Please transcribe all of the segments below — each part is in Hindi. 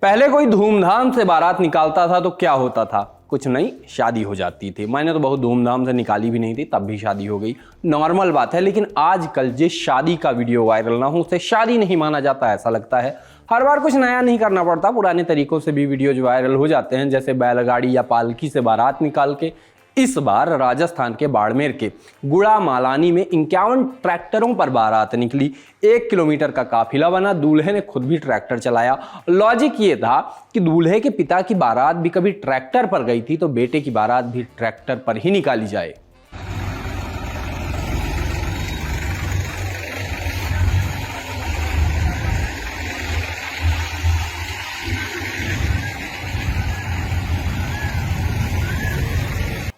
पहले कोई धूमधाम से बारात निकालता था तो क्या होता था, कुछ नहीं, शादी हो जाती थी। मैंने तो बहुत धूमधाम से निकाली भी नहीं थी, तब भी शादी हो गई, नॉर्मल बात है। लेकिन आजकल जिस शादी का वीडियो वायरल ना हो उसे शादी नहीं माना जाता, ऐसा लगता है। हर बार कुछ नया नहीं करना पड़ता, पुराने तरीकों से भी वीडियोज वायरल हो जाते हैं, जैसे बैलगाड़ी या पालकी से बारात निकाल के। इस बार राजस्थान के बाड़मेर के गुड़ा मालानी में 51 ट्रैक्टरों पर बारात निकली। 1 किलोमीटर का काफिला बना, दूल्हे ने खुद भी ट्रैक्टर चलाया। लॉजिक ये था कि दूल्हे के पिता की बारात भी कभी ट्रैक्टर पर गई थी तो बेटे की बारात भी ट्रैक्टर पर ही निकाली जाए।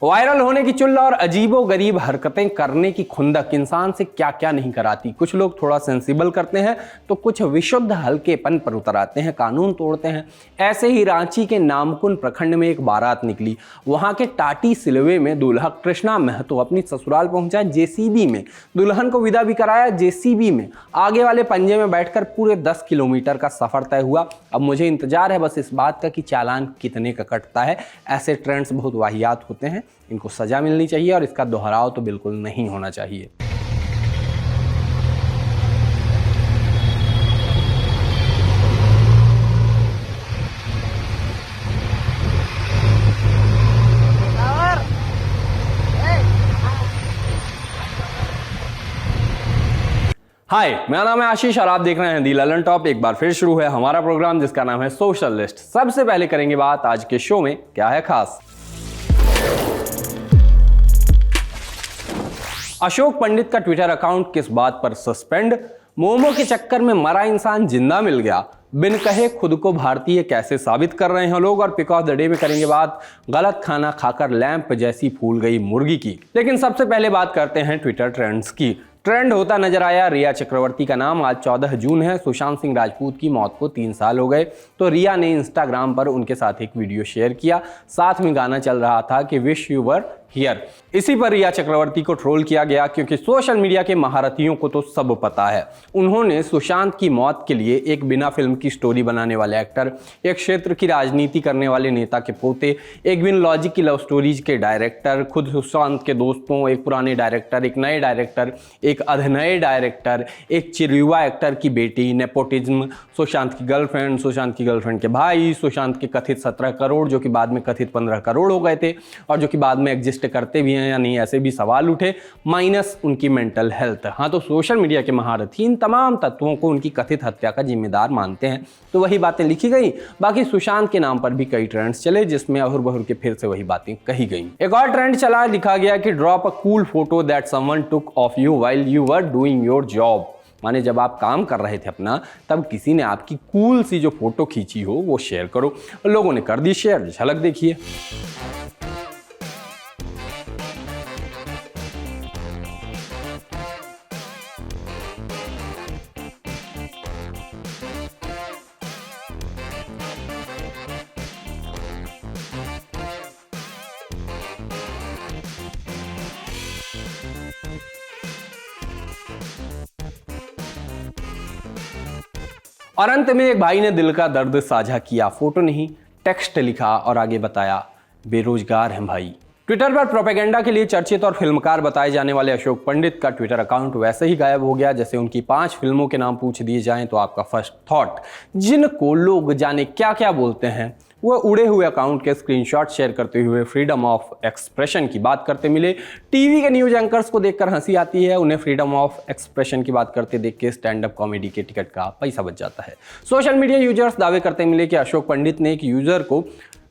वायरल होने की चुल्ल और अजीबो गरीब हरकतें करने की खुंदक इंसान से क्या क्या नहीं कराती। कुछ लोग थोड़ा सेंसिबल करते हैं तो कुछ विशुद्ध हल्केपन पर उतर आते हैं, कानून तोड़ते हैं। ऐसे ही रांची के नामकुन प्रखंड में एक बारात निकली। वहां के टाटी सिलवे में दूल्हा कृष्णा महतो अपनी ससुराल पहुंचा जेसीबी में। दुल्हन को विदा भी कराया जेसीबी में। आगे वाले पंजे में बैठकर पूरे 10 किलोमीटर का सफर तय हुआ। अब मुझे इंतजार है बस इस बात का कि चालान कितने का कटता है। ऐसे ट्रेंड्स बहुत वाहियात होते हैं, इनको सजा मिलनी चाहिए और इसका दोहराव तो बिल्कुल नहीं होना चाहिए। हाय, मेरा नाम है आशीष और आप देख रहे हैं दी ललन टॉप। एक बार फिर शुरू है हमारा प्रोग्राम जिसका नाम है सोशल लिस्ट। सबसे पहले करेंगे बात आज के शो में क्या है खास। अशोक पंडित का ट्विटर अकाउंट किस बात पर सस्पेंड। मोमो के चक्कर में मरा इंसान जिंदा मिल गया। बिन कहे खुद को भारतीय कैसे साबित कर रहे हैं लोग। और पिक ऑफ द डे में करेंगे बात गलत खाना खाकर लैंप जैसी फूल गई मुर्गी की। लेकिन सबसे पहले बात करते हैं ट्विटर ट्रेंड्स की। ट्रेंड होता नजर आया रिया चक्रवर्ती का नाम। आज 14 जून है। सुशांत सिंह राजपूत की मौत को 3 साल हो गए तो रिया ने इंस्टाग्राम पर उनके साथ एक वीडियो शेयर किया। साथ में गाना चल रहा था कि विश यू वर हियर। इसी पर रिया चक्रवर्ती को ट्रोल किया गया क्योंकि सोशल मीडिया के महारथियों को तो सब पता है। उन्होंने सुशांत की मौत के लिए एक बिना फिल्म की स्टोरी बनाने वाले एक्टर, एक क्षेत्र की राजनीति करने वाले नेता के पोते, एक बिन लॉजिक की लव स्टोरीज के डायरेक्टर, खुद सुशांत के दोस्तों, एक पुराने डायरेक्टर, एक नए डायरेक्टर, एक अभिनय डायरेक्टर, एक चिरयुवा एक्टर की बेटी, नेपोटिज्म, सुशांत की गर्लफ्रेंड, सुशांत की गर्लफ्रेंड के भाई, सुशांत के कथित 17 करोड़ जो कि बाद में कथित 15 करोड़ हो गए थे और जो कि बाद में एग्जिस्ट करते भी हैं या नहीं, ऐसे भी सवाल उठे, माइनस उनकी मेंटल हेल्थ। हाँ, तो सोशल मीडिया के महारथी इन तमाम तत्वों को उनकी कथित हत्या का जिम्मेदार मानते हैं। तो वही बातें लिखी गई। बाकी सुशांत के नाम पर भी कई ट्रेंड्स चले जिसमें अहुर बहुर के फिर से वही बातें कही गई। एक और ट्रेंड चला, लिखा गया कि drop a cool photo that someone took off you while you were doing your job. माने जब आप काम कर रहे थे अपना, तब किसी ने आपकी कूल सी जो फोटो खींची हो वो शेयर करो। लोगों ने कर दी शेयर, झलक देखिए। और अंत में एक भाई ने दिल का दर्द साझा किया। फोटो नहीं, टेक्स्ट लिखा और आगे बताया बेरोजगार हैं भाई। ट्विटर पर प्रोपेगेंडा के लिए चर्चित और फिल्मकार बताए जाने वाले अशोक पंडित का ट्विटर अकाउंट वैसे ही गायब हो गया जैसे उनकी 5 फिल्मों के नाम पूछ दिए जाएं तो आपका फर्स्ट थॉट, जिनको लोग जाने क्या क्या बोलते हैं, वह उड़े हुए अकाउंट के स्क्रीनशॉट शेयर करते हुए फ्रीडम ऑफ एक्सप्रेशन की बात करते मिले। टीवी के न्यूज एंकर्स को देखकर हंसी आती है, उन्हें फ्रीडम ऑफ एक्सप्रेशन की बात करते देख के स्टैंड अप कॉमेडी के टिकट का पैसा बच जाता है। सोशल मीडिया यूजर्स दावे करते मिले कि अशोक पंडित ने एक यूजर को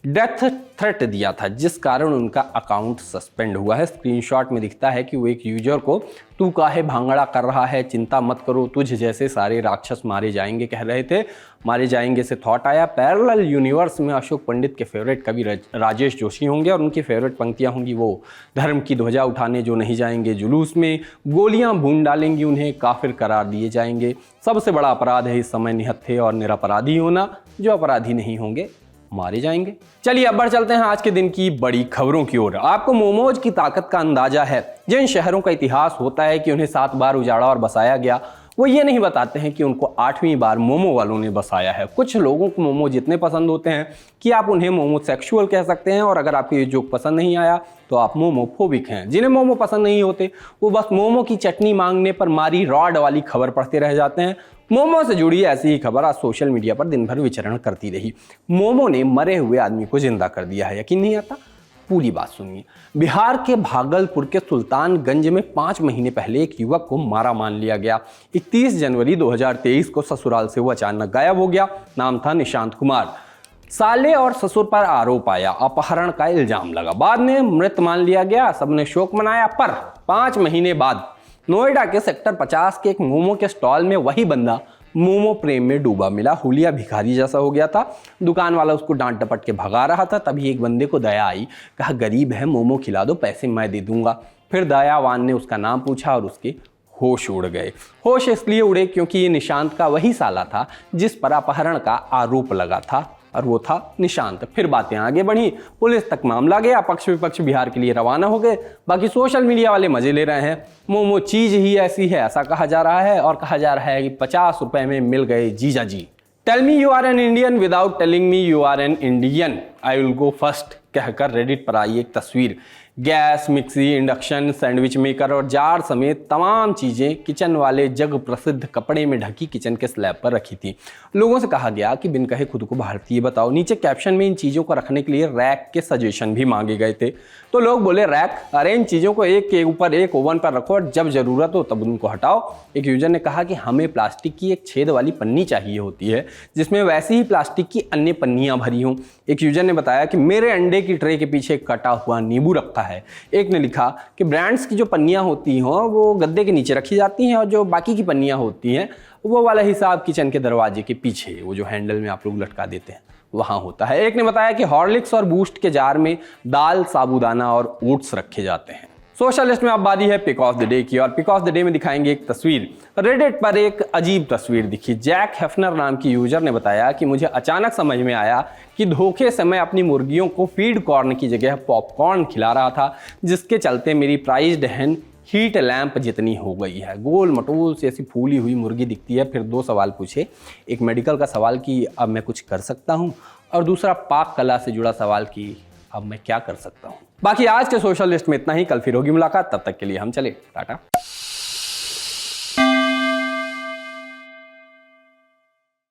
डेथ थ्रेट दिया था जिस कारण उनका अकाउंट सस्पेंड हुआ है। स्क्रीनशॉट में दिखता है कि वो एक यूजर को तू काहे भांगड़ा कर रहा है, चिंता मत करो, तुझ जैसे सारे राक्षस मारे जाएंगे कह रहे थे। मारे जाएंगे से थॉट आया पैरेलल यूनिवर्स में अशोक पंडित के फेवरेट कवि राजेश जोशी होंगे और उनकी फेवरेट पंक्तियां होंगी वो धर्म की ध्वजा उठाने जो नहीं जाएंगे जुलूस में, गोलियां भून डालेंगी उन्हें, काफिर करार दिए जाएंगे, सबसे बड़ा अपराध है इस समय निहत्थे और निरपराधी होना, जो अपराधी नहीं होंगे मारे जाएंगे। चलिए अब बढ़ चलते हैं आज के दिन की बड़ी खबरों की ओर। आपको मोमोज की ताकत का अंदाजा है। जिन शहरों का इतिहास होता है कि उन्हें 7 बार उजाड़ा और बसाया गया, वो ये नहीं बताते हैं कि उनको 8वीं बार मोमो वालों ने बसाया है। कुछ लोगों को मोमो जितने पसंद होते हैं कि आप उन्हें मोमो सेक्सुअल कह सकते हैं, और अगर आपको ये जोक पसंद नहीं आया तो आप मोमोफोबिक हैं। जिन्हें मोमो पसंद नहीं होते वो बस मोमो की चटनी मांगने पर मारी रॉड वाली खबर पढ़ते रह जाते हैं। मोमो से जुड़ी ऐसी ही खबर आज सोशल मीडिया पर दिन भर विचरण करती रही। मोमो ने मरे हुए आदमी को जिंदा कर दिया है, यकीन नहीं आता? पूरी बात सुनिए। बिहार के भागलपुर के सुल्तानगंज में 5 महीने पहले एक युवक को मारा मान लिया गया। 31 जनवरी 2023 को ससुराल से वो अचानक गायब हो गया। नाम था निशांत कुमार। साले और ससुर पर आरोप आया, अपहरण का इल्जाम लगा। बाद में मृत मान लिया गया, सबने शोक मनाया। पर 5 महीने बाद नोएडा के सेक्टर 50 के एक मोमो के स्टॉल में वही बंदा मोमो प्रेम में डूबा मिला। हुलिया भिखारी जैसा हो गया था। दुकान वाला उसको डांट डपट के भगा रहा था। तभी एक बंदे को दया आई, कहा गरीब है, मोमो खिला दो, पैसे मैं दे दूंगा। फिर दयावान ने उसका नाम पूछा और उसके होश उड़ गए। होश इसलिए उड़े क्योंकि ये निशांत का वही साला था जिस पर अपहरण का आरोप लगा था, और वो था निशांत। फिर बातें आगे बढ़ी, पुलिस तक मामला गया, पक्ष विपक्ष बिहार के लिए रवाना हो गए। बाकी सोशल मीडिया वाले मजे ले रहे हैं। मोमो चीज ही ऐसी है ऐसा कहा जा रहा है, और कहा जा रहा है कि 50 रुपए में मिल गए जीजा जी। Tell me you are an Indian without telling me you are an Indian, I will go first कहकर रेडिट पर आई एक तस्वीर। Gas, mixie, induction, sandwich maker और जार समेत तमाम चीज़ें किचन वाले जग प्रसिद्ध कपड़े में ढकी किचन के स्लैब पर रखी थी। लोगों से कहा गया कि बिन कहे खुद को भारतीय बताओ। नीचे कैप्शन में इन चीज़ों को रखने के लिए रैक के सजेशन भी मांगे गए थे। तो लोग बोले रैक, अरे इन चीज़ों को एक के ऊपर एक ओवन पर रखो और जब ज़रूरत हो तब उनको हटाओ। एक यूजर ने कहा कि हमें प्लास्टिक की एक छेद वाली पन्नी चाहिए होती है जिसमें वैसी ही प्लास्टिक की अन्य पन्नियाँ भरी हों। एक यूजर ने बताया कि मेरे अंडे की ट्रे के पीछे कटा हुआ नींबू रखा है। एक ने लिखा कि ब्रांड्स की जो पन्नियाँ होती हों वो गद्दे के नीचे रखी जाती हैं, और जो बाकी की पन्नियाँ होती हैं वो वाला हिसाब किचन के दरवाजे के पीछे, वो जो हैंडल में आप लोग लटका देते हैं, वहाँ होता है। एक ने बताया कि हॉर्लिक्स और बूस्ट के जार में दाल, साबूदाना और ओट्स रखे जाते हैं। सोशल लिस्ट में अब बारी है पिक ऑफ द डे की, और पिक ऑफ द डे में दिखाएंगे एक तस्वीर। रेडिट पर एक अजीब तस्वीर दिखी। जैक हेफनर नाम की यूजर ने बताया कि मुझे अचानक समझ में आया कि धोखे से मैं अपनी मुर्गियों को फीड कॉर्न की जगह पॉपकॉर्न खिला रहा था, जिसके चलते मेरी प्राइज्ड hen हीट लैंप जितनी हो गई है। गोल मटोल से ऐसी फूली हुई मुर्गी दिखती है। फिर 2 सवाल पूछे, एक मेडिकल का सवाल कि अब मैं कुछ कर सकता हूँ, और दूसरा पाक कला से जुड़ा सवाल कि अब मैं क्या कर सकता हूँ। बाकी आज के सोशल लिस्ट में इतना ही। कल फिर होगी मुलाकात, तब तक के लिए हम चले टाटा।